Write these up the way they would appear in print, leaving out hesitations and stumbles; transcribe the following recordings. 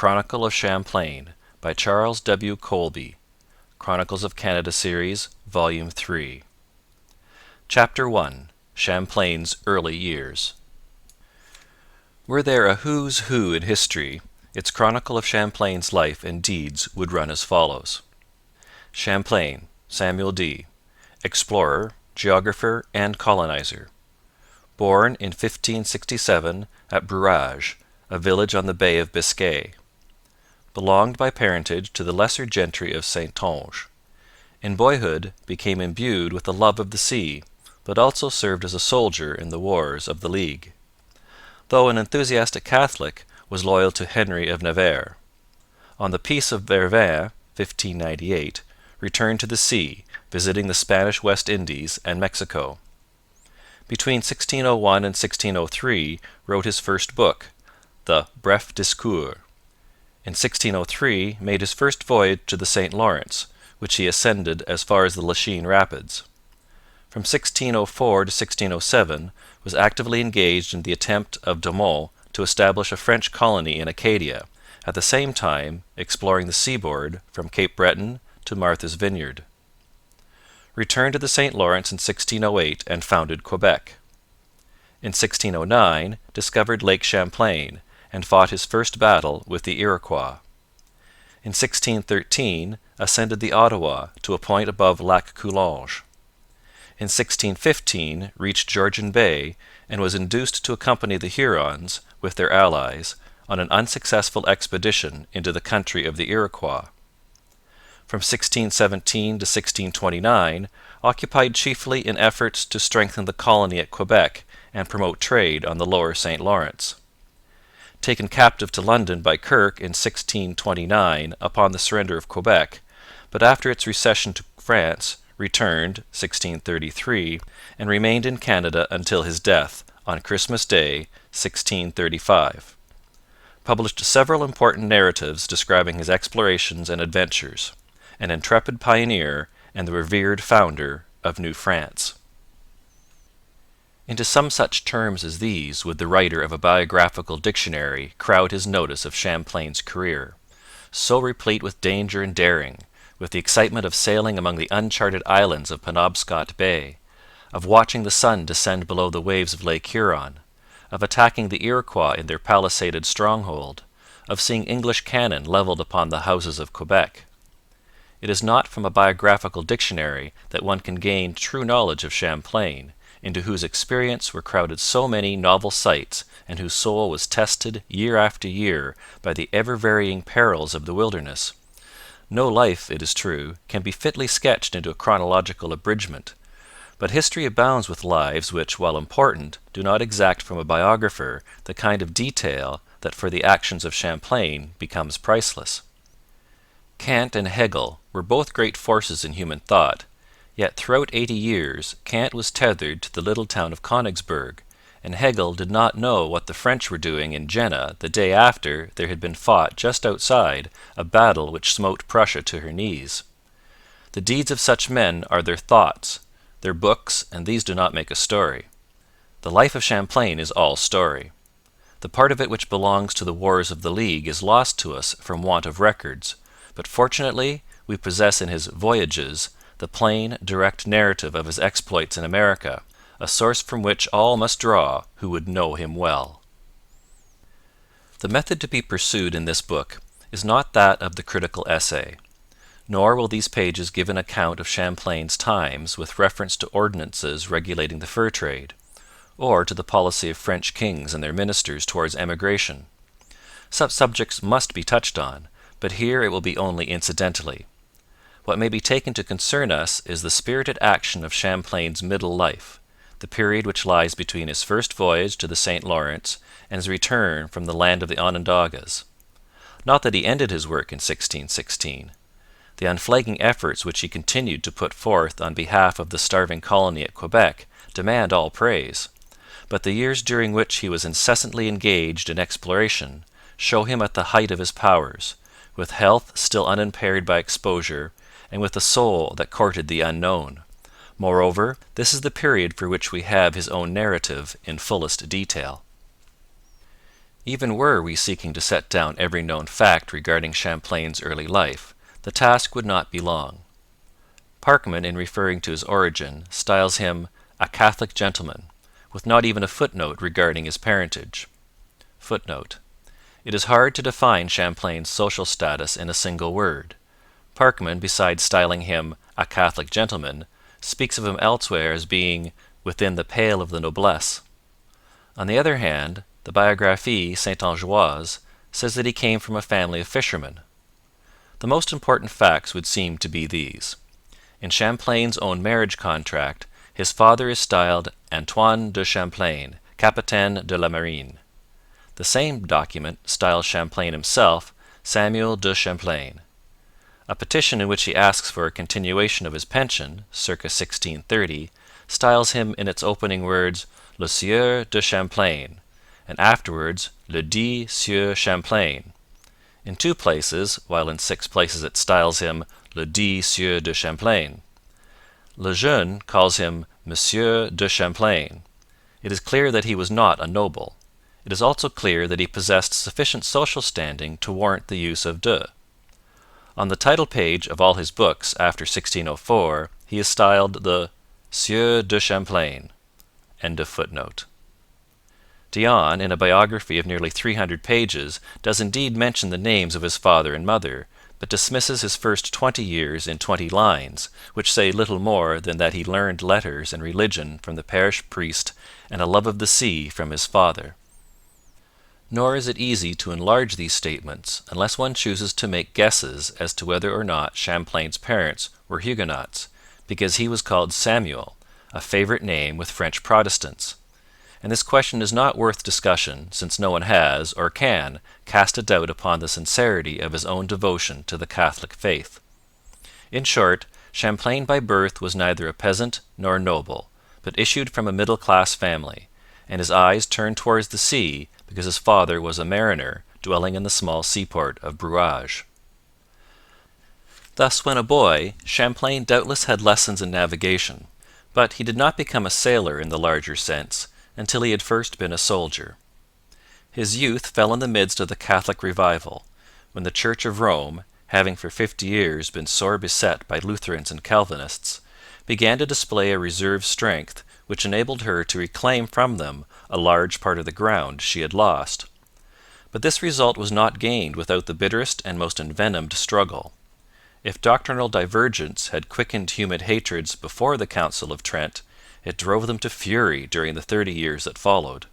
Chronicle of Champlain by Charles W. Colby, Chronicles of Canada Series, Volume 3. Chapter 1. Champlain's Early Years. Were there a who's who in history, its chronicle of Champlain's life and deeds would run as follows. Champlain, Samuel D. Explorer, geographer, and colonizer. Born in 1567 at Brouage, a village on the Bay of Biscay. Belonged by parentage to the lesser gentry of Saintonge. In boyhood became imbued with a love of the sea, but also served as a soldier in the wars of the League. Though an enthusiastic Catholic, was loyal to Henry of Navarre. On the Peace of Vervins, 1598, returned to the sea, visiting the Spanish West Indies and Mexico. Between 1601 and 1603 wrote his first book, the Bref Discours. In 1603 made his first voyage to the St Lawrence, which he ascended as far as the Lachine Rapids. From 1604 to 1607 was actively engaged in the attempt of De Monts to establish a French colony in Acadia, at the same time exploring the seaboard from Cape Breton to Martha's Vineyard. Returned to the St Lawrence in 1608 and founded Quebec. In 1609 discovered Lake Champlain and fought his first battle with the Iroquois. In 1613 ascended the Ottawa to a point above Lac Coulange. In 1615 reached Georgian Bay and was induced to accompany the Hurons, with their allies, on an unsuccessful expedition into the country of the Iroquois. From 1617 to 1629 occupied chiefly in efforts to strengthen the colony at Quebec and promote trade on the lower St Lawrence. Taken captive to London by Kirke in 1629 upon the surrender of Quebec, but after its recession to France, returned 1633 and remained in Canada until his death on Christmas Day, 1635. Published several important narratives describing his explorations and adventures. An intrepid pioneer and the revered founder of New France. Into some such terms as these would the writer of a biographical dictionary crowd his notice of Champlain's career, so replete with danger and daring, with the excitement of sailing among the uncharted islands of Penobscot Bay, of watching the sun descend below the waves of Lake Huron, of attacking the Iroquois in their palisaded stronghold, of seeing English cannon levelled upon the houses of Quebec. It is not from a biographical dictionary that one can gain true knowledge of Champlain, into whose experience were crowded so many novel sights and whose soul was tested year after year by the ever-varying perils of the wilderness. No life, it is true, can be fitly sketched into a chronological abridgment, but history abounds with lives which, while important, do not exact from a biographer the kind of detail that for the actions of Champlain becomes priceless. Kant and Hegel were both great forces in human thought, yet throughout 80 years Kant was tethered to the little town of Königsberg, and Hegel did not know what the French were doing in Jena the day after there had been fought just outside a battle which smote Prussia to her knees. The deeds of such men are their thoughts, their books, and these do not make a story. The life of Champlain is all story. The part of it which belongs to the wars of the League is lost to us from want of records, but fortunately we possess in his Voyages the plain, direct narrative of his exploits in America, a source from which all must draw who would know him well. The method to be pursued in this book is not that of the critical essay, nor will these pages give an account of Champlain's times with reference to ordinances regulating the fur trade, or to the policy of French kings and their ministers towards emigration. Such subjects must be touched on, but here it will be only incidentally. What may be taken to concern us is the spirited action of Champlain's middle life, the period which lies between his first voyage to the St Lawrence and his return from the land of the Onondagas. Not that he ended his work in 1616. The unflagging efforts which he continued to put forth on behalf of the starving colony at Quebec demand all praise, but the years during which he was incessantly engaged in exploration show him at the height of his powers, with health still unimpaired by exposure, and with a soul that courted the unknown. Moreover, this is the period for which we have his own narrative in fullest detail. Even were we seeking to set down every known fact regarding Champlain's early life, the task would not be long. Parkman, in referring to his origin, styles him a Catholic gentleman, with not even a footnote regarding his parentage. Footnote: It is hard to define Champlain's social status in a single word. Parkman, besides styling him a Catholic gentleman, speaks of him elsewhere as being within the pale of the noblesse. On the other hand, the Biographie Saintongeoise says that he came from a family of fishermen. The most important facts would seem to be these. In Champlain's own marriage contract, his father is styled Antoine de Champlain, Capitaine de la Marine. The same document styles Champlain himself Samuel de Champlain. A petition in which he asks for a continuation of his pension, circa 1630, styles him in its opening words Le Sieur de Champlain, and afterwards Le dit Sieur Champlain. In 2 places, while in 6 places it styles him Le dit Sieur de Champlain. Le Jeune calls him Monsieur de Champlain. It is clear that he was not a noble. It is also clear that he possessed sufficient social standing to warrant the use of de. On the title page of all his books after 1604 he is styled the Sieur de Champlain. End of footnote. Dion, in a biography of nearly 300 pages, does indeed mention the names of his father and mother, but dismisses his first 20 years in 20 lines, which say little more than that he learned letters and religion from the parish priest and a love of the sea from his father. Nor is it easy to enlarge these statements unless one chooses to make guesses as to whether or not Champlain's parents were Huguenots, because he was called Samuel, a favourite name with French Protestants. And this question is not worth discussion, since no one has, or can, cast a doubt upon the sincerity of his own devotion to the Catholic faith. In short, Champlain by birth was neither a peasant nor noble, but issued from a middle-class family, and his eyes turned towards the sea because his father was a mariner dwelling in the small seaport of Brouage. Thus, when a boy, Champlain doubtless had lessons in navigation, but he did not become a sailor in the larger sense until he had first been a soldier. His youth fell in the midst of the Catholic revival, when the Church of Rome, having for 50 years been sore beset by Lutherans and Calvinists, began to display a reserve strength which enabled her to reclaim from them a large part of the ground she had lost. But this result was not gained without the bitterest and most envenomed struggle. If doctrinal divergence had quickened human hatreds before the Council of Trent, it drove them to fury during the 30 years that followed.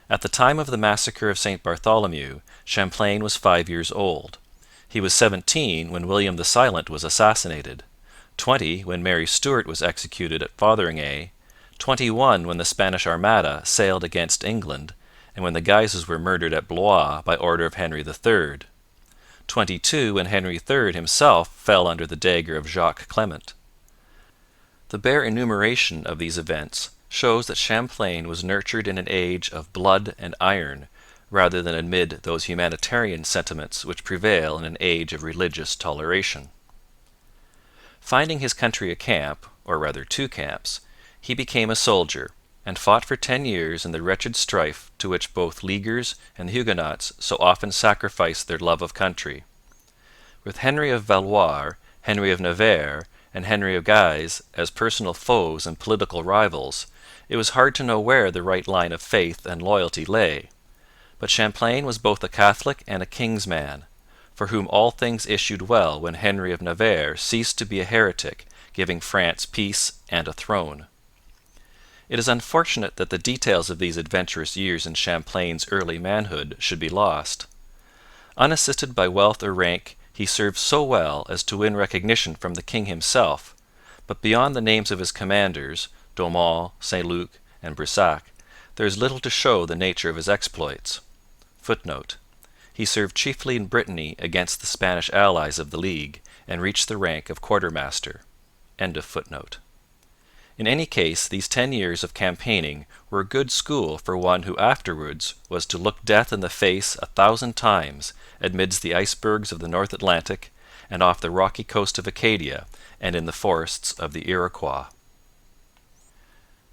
At the time of the massacre of St. Bartholomew, Champlain was 5 years old. He was 17 when William the Silent was assassinated, 20 when Mary Stuart was executed at Fotheringay, 21 when the Spanish Armada sailed against England, and when the Guises were murdered at Blois by order of Henry III, 22 when Henry III himself fell under the dagger of Jacques Clement. The bare enumeration of these events shows that Champlain was nurtured in an age of blood and iron rather than amid those humanitarian sentiments which prevail in an age of religious toleration. Finding his country a camp, or rather 2 camps, he became a soldier and fought for 10 years in the wretched strife to which both Leaguers and the Huguenots so often sacrificed their love of country. With Henry of Valois, Henry of Navarre, and Henry of Guise as personal foes and political rivals, it was hard to know where the right line of faith and loyalty lay. But Champlain was both a Catholic and a king's man, for whom all things issued well when Henry of Navarre ceased to be a heretic, giving France peace and a throne. It is unfortunate that the details of these adventurous years in Champlain's early manhood should be lost. Unassisted by wealth or rank, he served so well as to win recognition from the king himself, but beyond the names of his commanders, Domont, Saint-Luc, and Brissac, there is little to show the nature of his exploits. Footnote: He served chiefly in Brittany against the Spanish allies of the League, and reached the rank of quartermaster. End of footnote. In any case, these 10 years of campaigning were a good school for one who afterwards was to look death in the face 1,000 times amidst the icebergs of the North Atlantic and off the rocky coast of Acadia and in the forests of the Iroquois.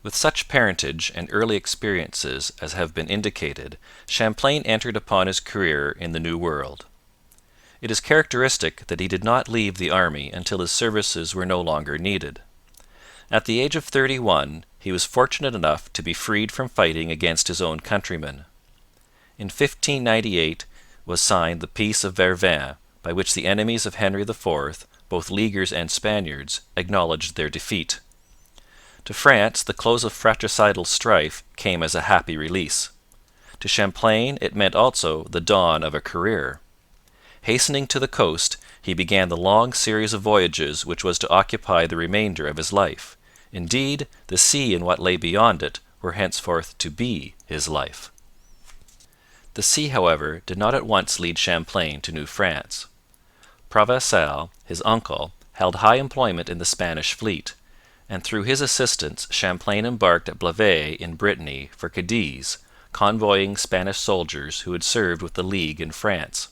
With such parentage and early experiences as have been indicated, Champlain entered upon his career in the New World. It is characteristic that he did not leave the army until his services were no longer needed. At the age of 31 he was fortunate enough to be freed from fighting against his own countrymen. In 1598 was signed the Peace of Vervins, by which the enemies of Henry IV, both Leaguers and Spaniards, acknowledged their defeat. To France the close of fratricidal strife came as a happy release. To Champlain it meant also the dawn of a career. Hastening to the coast, he began the long series of voyages which was to occupy the remainder of his life. Indeed, the sea and what lay beyond it were henceforth to be his life. The sea, however, did not at once lead Champlain to New France. Provençal, his uncle, held high employment in the Spanish fleet, and through his assistance Champlain embarked at Blavet in Brittany for Cadiz, convoying Spanish soldiers who had served with the League in France.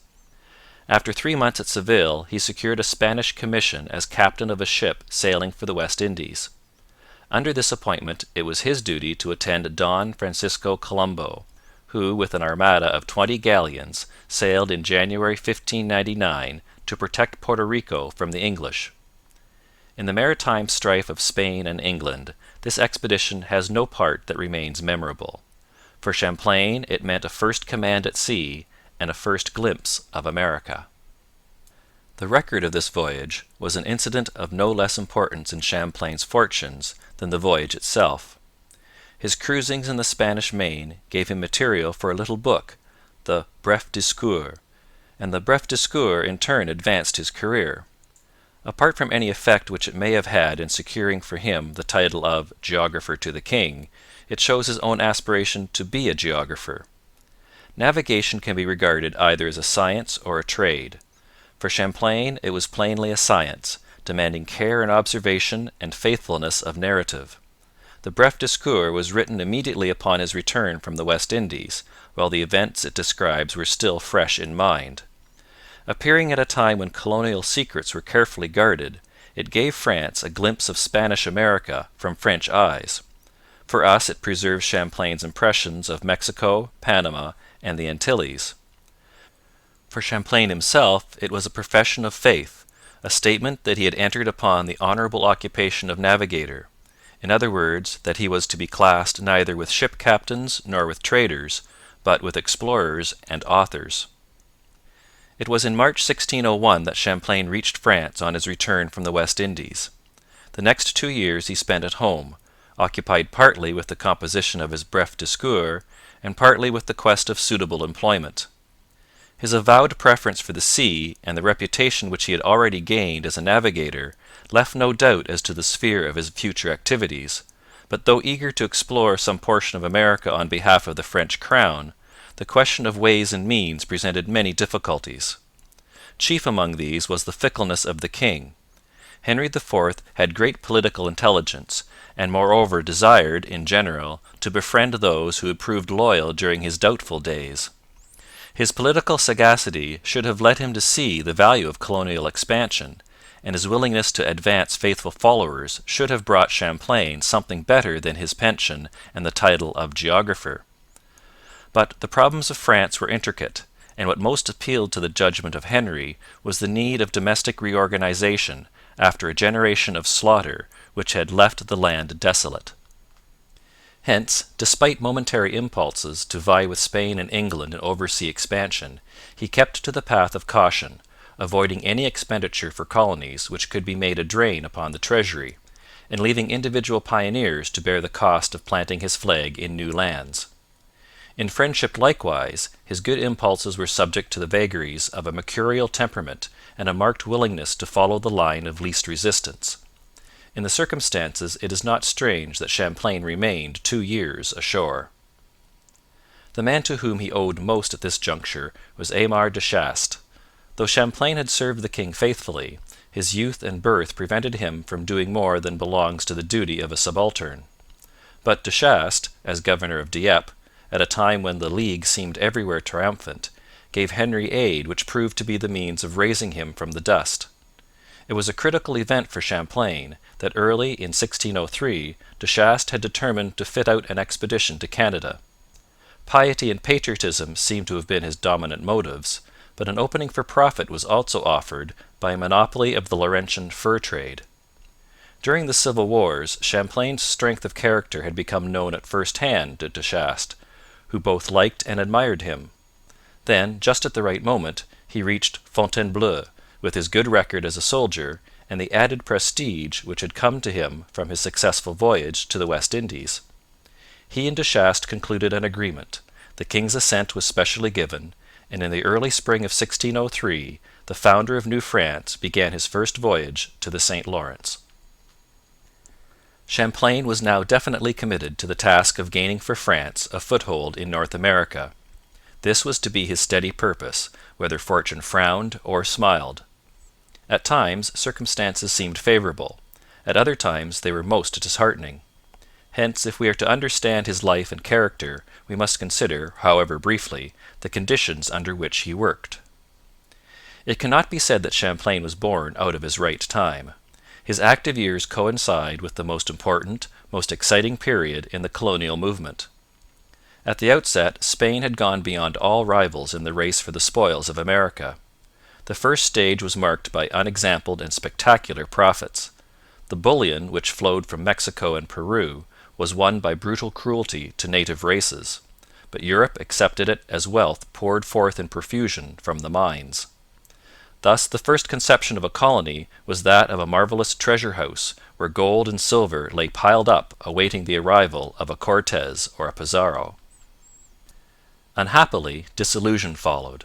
After 3 months at Seville he secured a Spanish commission as captain of a ship sailing for the West Indies. Under this appointment it was his duty to attend Don Francisco Colombo, who, with an armada of 20 galleons, sailed in January 1599 to protect Puerto Rico from the English. In the maritime strife of Spain and England, this expedition has no part that remains memorable. For Champlain it meant a first command at sea and a first glimpse of America. The record of this voyage was an incident of no less importance in Champlain's fortunes than the voyage itself. His cruisings in the Spanish Main gave him material for a little book, the Bref Discours, and the Bref Discours in turn advanced his career. Apart from any effect which it may have had in securing for him the title of Geographer to the King, it shows his own aspiration to be a geographer. Navigation can be regarded either as a science or a trade. For Champlain it was plainly a science, demanding care and observation and faithfulness of narrative. The Bref Discours was written immediately upon his return from the West Indies, while the events it describes were still fresh in mind. Appearing at a time when colonial secrets were carefully guarded, it gave France a glimpse of Spanish America from French eyes. For us it preserves Champlain's impressions of Mexico, Panama, and the Antilles. For Champlain himself it was a profession of faith, a statement that he had entered upon the honourable occupation of navigator. In other words, that he was to be classed neither with ship captains nor with traders, but with explorers and authors. It was in March 1601 that Champlain reached France on his return from the West Indies. The next 2 years he spent at home, occupied partly with the composition of his Bref Discours and partly with the quest of suitable employment. His avowed preference for the sea and the reputation which he had already gained as a navigator left no doubt as to the sphere of his future activities, but though eager to explore some portion of America on behalf of the French crown, the question of ways and means presented many difficulties. Chief among these was the fickleness of the king. Henry IV had great political intelligence, and moreover desired, in general, to befriend those who had proved loyal during his doubtful days. His political sagacity should have led him to see the value of colonial expansion, and his willingness to advance faithful followers should have brought Champlain something better than his pension and the title of geographer. But the problems of France were intricate, and what most appealed to the judgment of Henry was the need of domestic reorganization after a generation of slaughter which had left the land desolate. Hence, despite momentary impulses to vie with Spain and England in oversea expansion, he kept to the path of caution, avoiding any expenditure for colonies which could be made a drain upon the treasury, and leaving individual pioneers to bear the cost of planting his flag in new lands. In friendship likewise, his good impulses were subject to the vagaries of a mercurial temperament and a marked willingness to follow the line of least resistance. In the circumstances it is not strange that Champlain remained 2 years ashore. The man to whom he owed most at this juncture was Aymar de Chastes. Though Champlain had served the king faithfully, his youth and birth prevented him from doing more than belongs to the duty of a subaltern. But de Chastes, as governor of Dieppe, at a time when the League seemed everywhere triumphant, gave Henry aid which proved to be the means of raising him from the dust. It was a critical event for Champlain that early in 1603 De Chastes had determined to fit out an expedition to Canada. Piety and patriotism seem to have been his dominant motives, but an opening for profit was also offered by a monopoly of the Laurentian fur trade. During the Civil Wars Champlain's strength of character had become known at first hand to De Chastes, who both liked and admired him. Then, just at the right moment, he reached Fontainebleau, with his good record as a soldier and the added prestige which had come to him from his successful voyage to the West Indies. He and De Chastes concluded an agreement, the king's assent was specially given, and in the early spring of 1603 the founder of New France began his first voyage to the St Lawrence. Champlain was now definitely committed to the task of gaining for France a foothold in North America. This was to be his steady purpose, whether fortune frowned or smiled. At times circumstances seemed favourable, at other times they were most disheartening. Hence, if we are to understand his life and character, we must consider, however briefly, the conditions under which he worked. It cannot be said that Champlain was born out of his right time. His active years coincide with the most important, most exciting period in the colonial movement. At the outset, Spain had gone beyond all rivals in the race for the spoils of America. The first stage was marked by unexampled and spectacular profits. The bullion which flowed from Mexico and Peru was won by brutal cruelty to native races, but Europe accepted it as wealth poured forth in profusion from the mines. Thus the first conception of a colony was that of a marvellous treasure house where gold and silver lay piled up awaiting the arrival of a Cortez or a Pizarro. Unhappily, disillusion followed.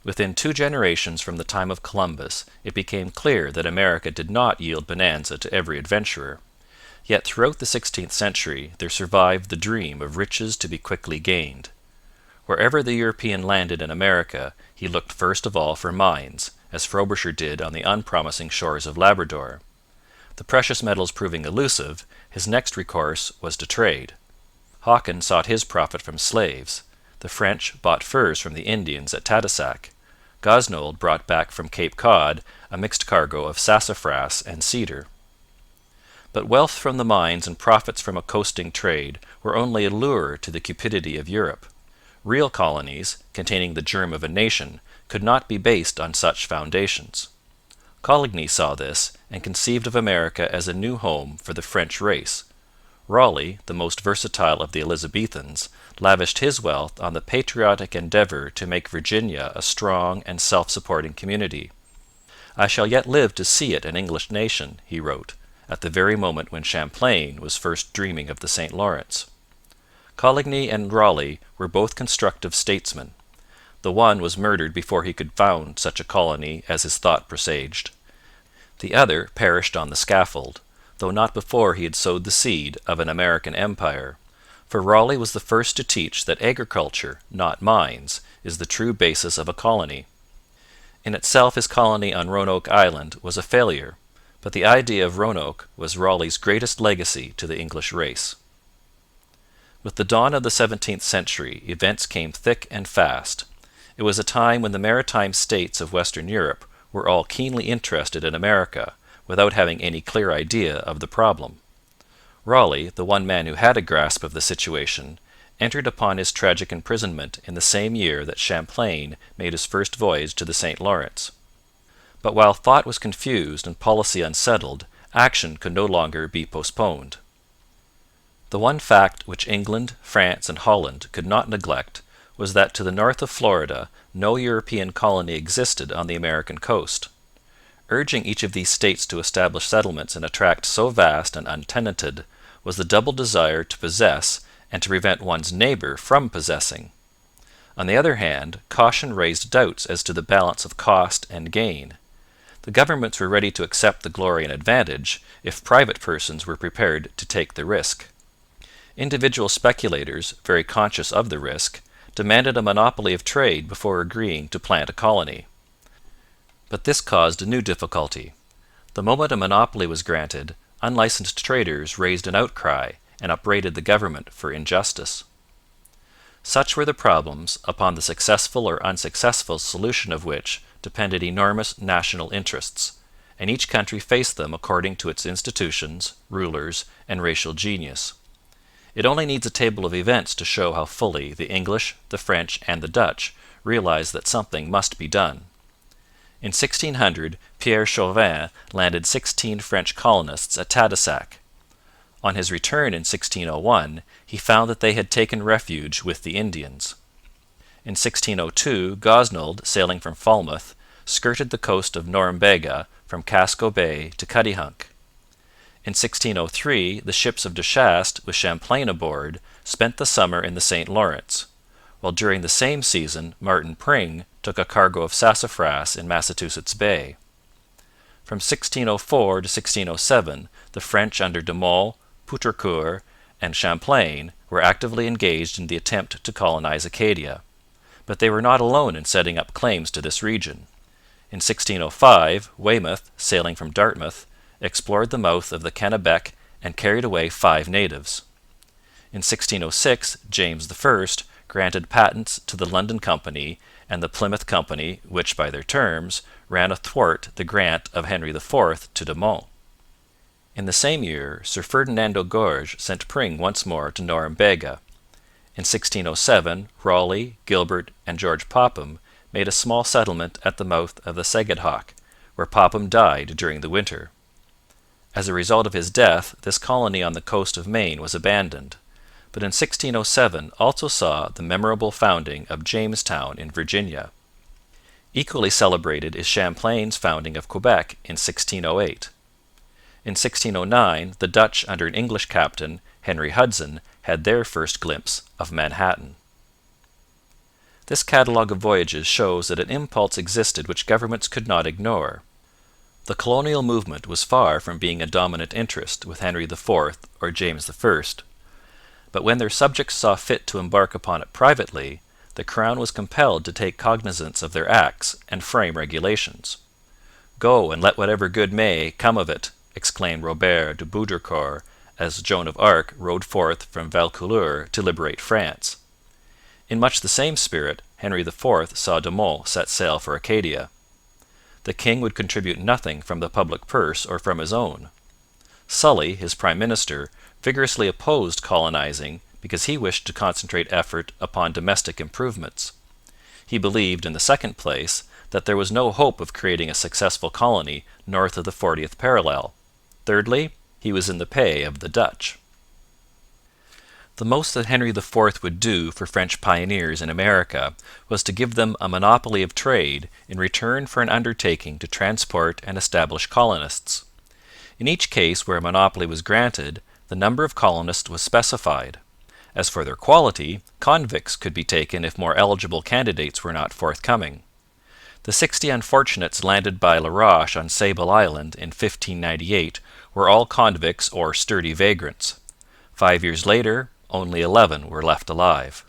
Within 2 generations from the time of Columbus, it became clear that America did not yield bonanza to every adventurer. Yet throughout the 16th century there survived the dream of riches to be quickly gained. Wherever the European landed in America, he looked first of all for mines, as Frobisher did on the unpromising shores of Labrador. The precious metals proving elusive, his next recourse was to trade. Hawkins sought his profit from slaves. The French bought furs from the Indians at Tadoussac. Gosnold brought back from Cape Cod a mixed cargo of sassafras and cedar. But wealth from the mines and profits from a coasting trade were only a lure to the cupidity of Europe. Real colonies, containing the germ of a nation, could not be based on such foundations. Coligny saw this and conceived of America as a new home for the French race. Raleigh, the most versatile of the Elizabethans, lavished his wealth on the patriotic endeavour to make Virginia a strong and self-supporting community. 'I shall yet live to see it an English nation,' he wrote, at the very moment when Champlain was first dreaming of the St Lawrence. Coligny and Raleigh were both constructive statesmen. The one was murdered before he could found such a colony as his thought presaged. The other perished on the scaffold, though not before he had sowed the seed of an American empire, for Raleigh was the first to teach that agriculture, not mines, is the true basis of a colony. In itself his colony on Roanoke Island was a failure, but the idea of Roanoke was Raleigh's greatest legacy to the English race. With the dawn of the 17th century, events came thick and fast. It was a time when the maritime states of Western Europe were all keenly interested in America, without having any clear idea of the problem. Raleigh, the one man who had a grasp of the situation, entered upon his tragic imprisonment in the same year that Champlain made his first voyage to the St Lawrence. But while thought was confused and policy unsettled, action could no longer be postponed. The one fact which England, France, and Holland could not neglect was that to the north of Florida no European colony existed on the American coast. Urging each of these states to establish settlements in a tract so vast and untenanted was the double desire to possess and to prevent one's neighbour from possessing. On the other hand, caution raised doubts as to the balance of cost and gain. The governments were ready to accept the glory and advantage if private persons were prepared to take the risk. Individual speculators, very conscious of the risk, demanded a monopoly of trade before agreeing to plant a colony. But this caused a new difficulty. The moment a monopoly was granted, unlicensed traders raised an outcry and upbraided the government for injustice. Such were the problems, upon the successful or unsuccessful solution of which depended enormous national interests, and each country faced them according to its institutions, rulers, and racial genius. It only needs a table of events to show how fully the English, the French, and the Dutch realized that something must be done. In 1600 Pierre Chauvin landed 16 French colonists at Tadoussac. On his return in 1601 he found that they had taken refuge with the Indians. In 1602 Gosnold, sailing from Falmouth, skirted the coast of Norumbega from Casco Bay to Cuttyhunk. In 1603 the ships of De Chastes, with Champlain aboard, spent the summer in the St Lawrence, while during the same season Martin Pring took a cargo of sassafras in Massachusetts Bay. From 1604 to 1607 the French under De Monts, Poutrincourt, and Champlain were actively engaged in the attempt to colonize Acadia. But they were not alone in setting up claims to this region. In 1605 Weymouth, sailing from Dartmouth, explored the mouth of the Kennebec and carried away 5 natives. In 1606 James I granted patents to the London Company and the Plymouth Company, which, by their terms, ran athwart the grant of Henry IV to De Monts. In the same year Sir Ferdinando Gorges sent Pring once more to Norumbega. In 1607 Raleigh, Gilbert, and George Popham made a small settlement at the mouth of the Sagadhoc, where Popham died during the winter. As a result of his death, this colony on the coast of Maine was abandoned, but in 1607 also saw the memorable founding of Jamestown in Virginia. Equally celebrated is Champlain's founding of Quebec in 1608. In 1609 the Dutch under an English captain, Henry Hudson, had their first glimpse of Manhattan. This catalogue of voyages shows that an impulse existed which governments could not ignore. The colonial movement was far from being a dominant interest with Henry IV or James I, but when their subjects saw fit to embark upon it privately, the crown was compelled to take cognizance of their acts and frame regulations. 'Go, and let whatever good may come of it,' exclaimed Robert de Baudricourt as Joan of Arc rode forth from Vaucouleurs to liberate France. In much the same spirit, Henry IV saw De Monts set sail for Acadia. The king would contribute nothing from the public purse or from his own. Sully, his prime minister, vigorously opposed colonizing because he wished to concentrate effort upon domestic improvements. He believed, in the second place, that there was no hope of creating a successful colony north of the 40th parallel. Thirdly, he was in the pay of the Dutch. The most that Henry IV would do for French pioneers in America was to give them a monopoly of trade in return for an undertaking to transport and establish colonists. In each case where a monopoly was granted, the number of colonists was specified. As for their quality, convicts could be taken if more eligible candidates were not forthcoming. The 60 unfortunates landed by La Roche on Sable Island in 1598 were all convicts or sturdy vagrants. 5 years later, only 11 were left alive.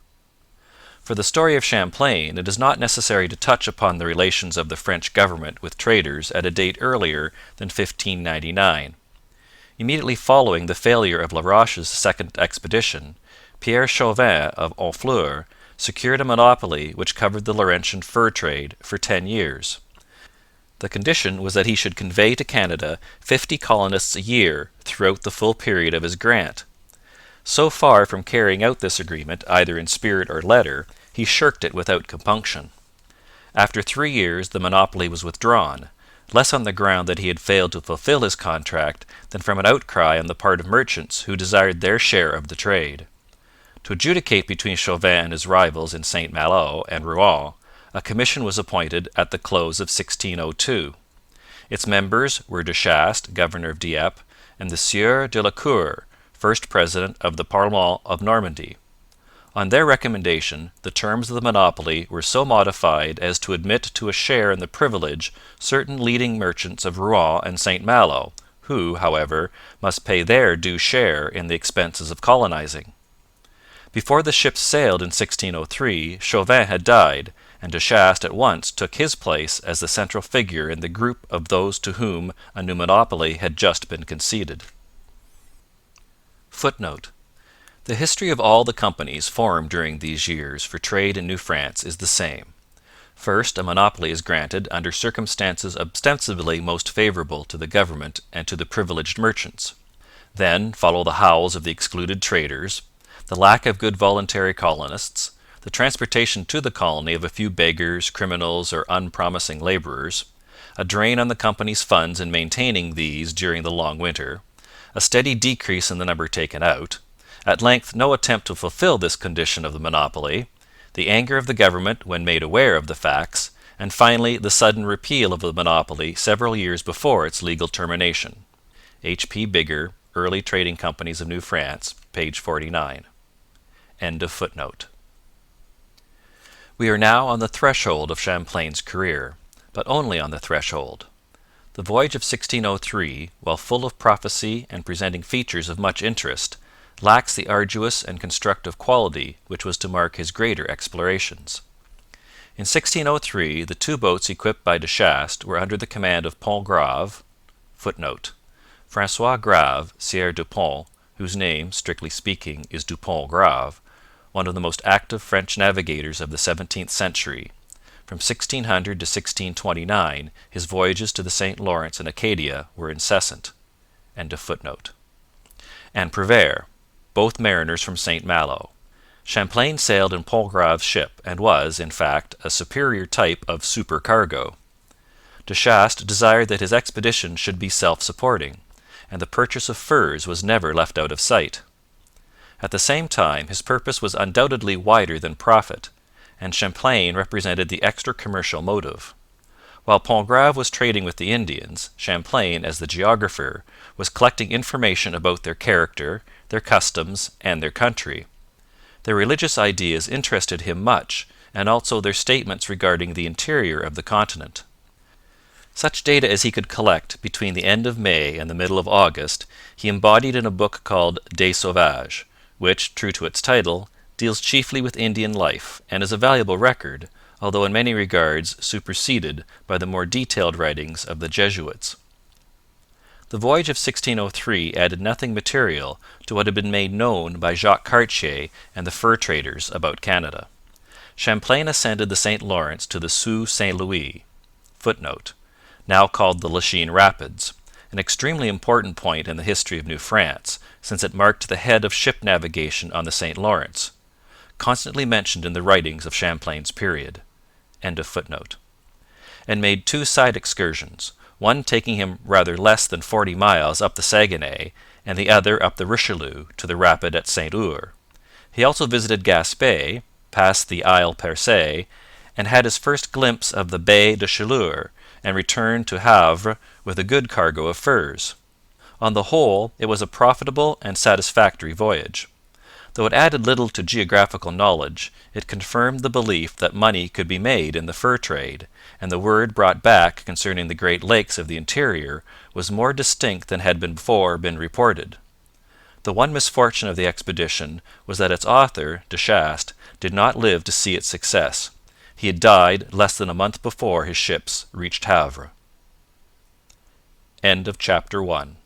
For the story of Champlain, it is not necessary to touch upon the relations of the French government with traders at a date earlier than 1599. Immediately following the failure of La Roche's second expedition, Pierre Chauvin of Honfleur secured a monopoly which covered the Laurentian fur trade for 10 years. The condition was that he should convey to Canada 50 colonists a year throughout the full period of his grant. So far from carrying out this agreement either in spirit or letter, he shirked it without compunction. After 3 years the monopoly was withdrawn, less on the ground that he had failed to fulfill his contract than from an outcry on the part of merchants who desired their share of the trade. To adjudicate between Chauvin and his rivals in St Malo and Rouen, a commission was appointed at the close of 1602. Its members were De Chastes, governor of Dieppe, and the Sieur de la Cour, first president of the Parlement of Normandy. On their recommendation, the terms of the monopoly were so modified as to admit to a share in the privilege certain leading merchants of Rouen and St Malo, who, however, must pay their due share in the expenses of colonizing. Before the ships sailed in 1603, Chauvin had died, and De Chastes at once took his place as the central figure in the group of those to whom a new monopoly had just been conceded. Footnote: the history of all the companies formed during these years for trade in New France is the same. First, a monopoly is granted under circumstances ostensibly most favourable to the government and to the privileged merchants. Then follow the howls of the excluded traders, the lack of good voluntary colonists, the transportation to the colony of a few beggars, criminals, or unpromising labourers, a drain on the company's funds in maintaining these during the long winter, a steady decrease in the number taken out, at length no attempt to fulfil this condition of the monopoly, the anger of the government when made aware of the facts, and finally the sudden repeal of the monopoly several years before its legal termination. H.P. Bigger, Early Trading Companies of New France, page 49. End of footnote. We are now on the threshold of Champlain's career, but only on the threshold. The voyage of 1603, while full of prophecy and presenting features of much interest, lacks the arduous and constructive quality which was to mark his greater explorations. In 1603 the two boats equipped by De Chastes were under the command of Pont Grave. Footnote: François Grave, Sieur du Pont, whose name, strictly speaking, is du Pont Grave, one of the most active French navigators of the 17th century. From 1600 to 1629 his voyages to the St Lawrence and Acadia were incessant. End of footnote. And Prévert, both mariners from St Malo. Champlain sailed in Pontgrave's ship and was, in fact, a superior type of supercargo. De Chastes desired that his expedition should be self-supporting, and the purchase of furs was never left out of sight. At the same time, his purpose was undoubtedly wider than profit, and Champlain represented the extra commercial motive. While Pontgrave was trading with the Indians, Champlain, as the geographer, was collecting information about their character, their customs, and their country. Their religious ideas interested him much, and also their statements regarding the interior of the continent. Such data as he could collect between the end of May and the middle of August he embodied in a book called Des Sauvages, which, true to its title, deals chiefly with Indian life and is a valuable record, although in many regards superseded by the more detailed writings of the Jesuits. The voyage of 1603 added nothing material to what had been made known by Jacques Cartier and the fur traders about Canada. Champlain ascended the St Lawrence to the Sault St Louis. Footnote: now called the Lachine Rapids, an extremely important point in the history of New France, since it marked the head of ship navigation on the St Lawrence, constantly mentioned in the writings of Champlain's period. End of footnote. And made two side excursions, one taking him rather less than 40 miles up the Saguenay, and the other up the Richelieu to the rapid at St Ours. He also visited Gaspé, passed the Isle Percé, and had his first glimpse of the Baie de Chaleur, and returned to Havre with a good cargo of furs. On the whole, it was a profitable and satisfactory voyage. Though it added little to geographical knowledge, it confirmed the belief that money could be made in the fur trade, and the word brought back concerning the Great Lakes of the interior was more distinct than had before been reported. The one misfortune of the expedition was that its author, De Chastes, did not live to see its success. He had died less than a month before his ships reached Havre. End of chapter 1.